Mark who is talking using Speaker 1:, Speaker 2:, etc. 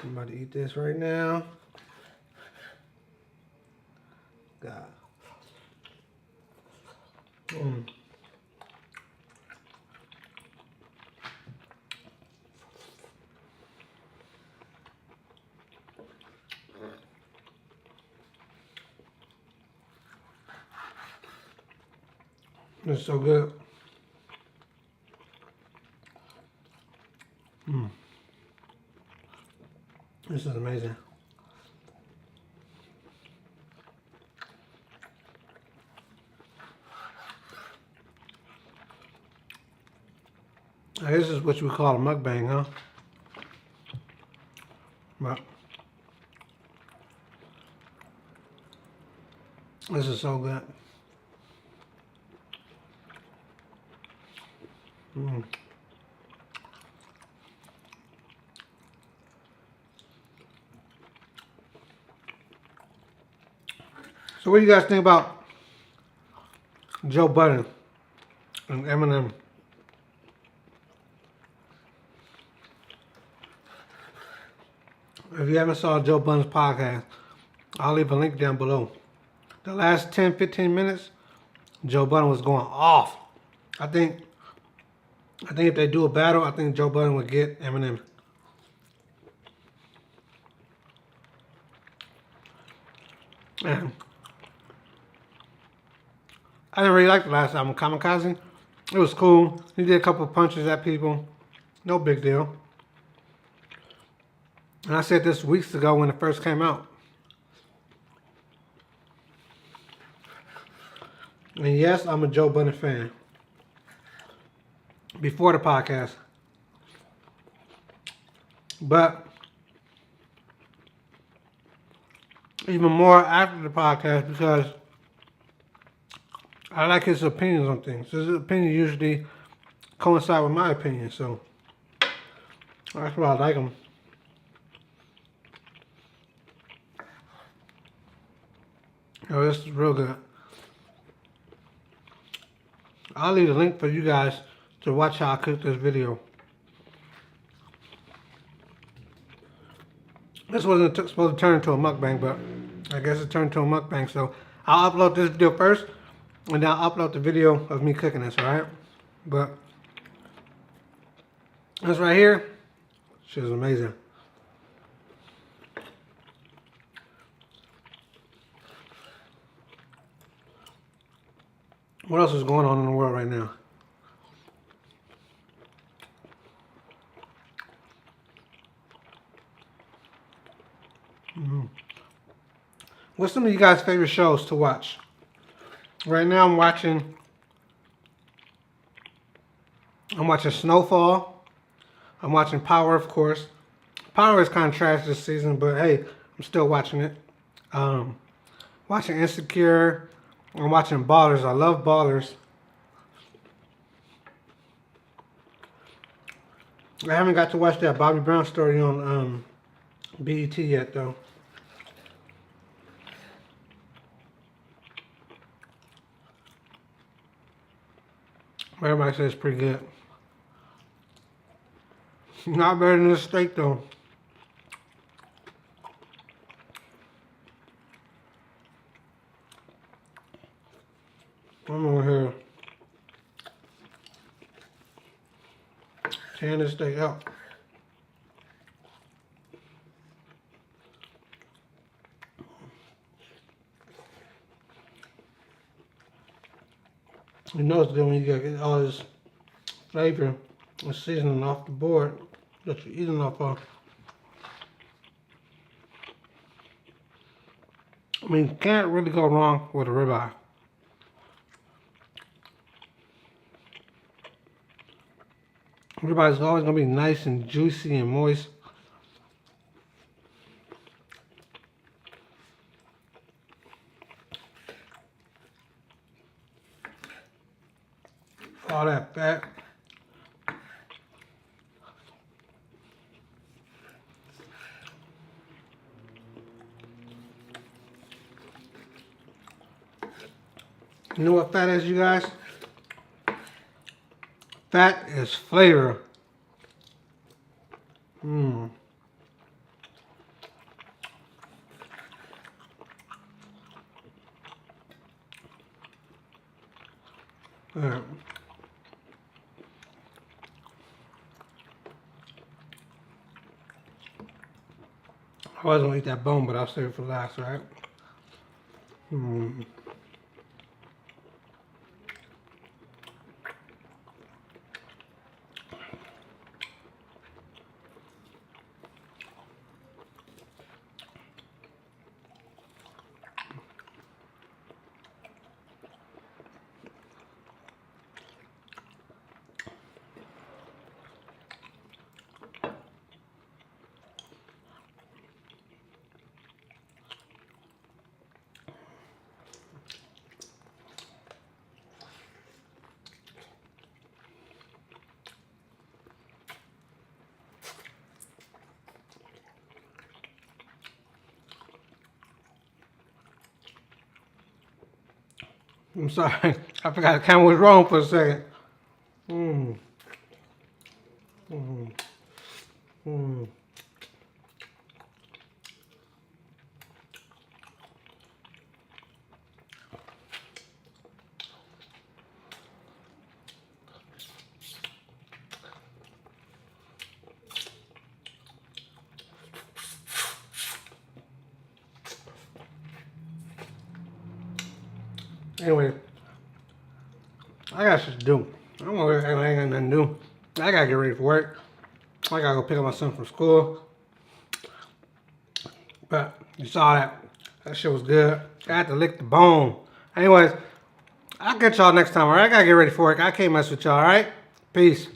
Speaker 1: I'm about to eat this right now. God. It's so good. This is amazing. Now, this is what you would call a mukbang, huh? But this is so good. So what do you guys think about Joe Budden and Eminem? If you haven't saw Joe Budden's podcast, I'll leave a link down below. The last 10-15 minutes, Joe Budden was going off. I think if they do a battle, I think Joe Budden would get Eminem. And I didn't really like the last album, Kamikaze. It was cool. He did a couple of punches at people. No big deal. And I said this weeks ago when it first came out. And yes, I'm a Joe Budden fan. Before the podcast. But even more after the podcast because I like his opinions on things. His opinions usually coincide with my opinion, so that's why I like him. Oh, this is real good. I'll leave a link for you guys to watch how I cook this video. This wasn't supposed to turn into a mukbang, but I guess it turned into a mukbang. So I'll upload this video first, and then I'll upload the video of me cooking this, alright? But this right here, shit is amazing. What else is going on in the world right now? What's some of you guys' favorite shows to watch? Right now I'm watching Snowfall. I'm watching Power, of course. Power is kind of trash this season, but hey, I'm still watching it. Watching Insecure. I'm watching Ballers. I love Ballers. I haven't got to watch that Bobby Brown story on BET yet, though. Everybody says it's pretty good. Not better than the steak, though. I'm over here tearing this steak up. You know it's good when you get all this flavor and seasoning off the board that you're eating off of. I mean, you can't really go wrong with a ribeye. Ribeye is always going to be nice and juicy and moist. All that fat. You know what fat is, you guys? Fat is flavor. Alright. I was gonna eat that bone, but I'll save it for last, right? I'm sorry. I forgot the camera was wrong for a second. Mmm. Mmm. Mmm. Anyway, I got shit to do. I don't know if I ain't got nothing to do. I gotta get ready for work. I gotta go pick up my son from school. But you saw that. That shit was good. I had to lick the bone. Anyways, I'll catch y'all next time, alright? I gotta get ready for work. I can't mess with y'all, alright? Peace.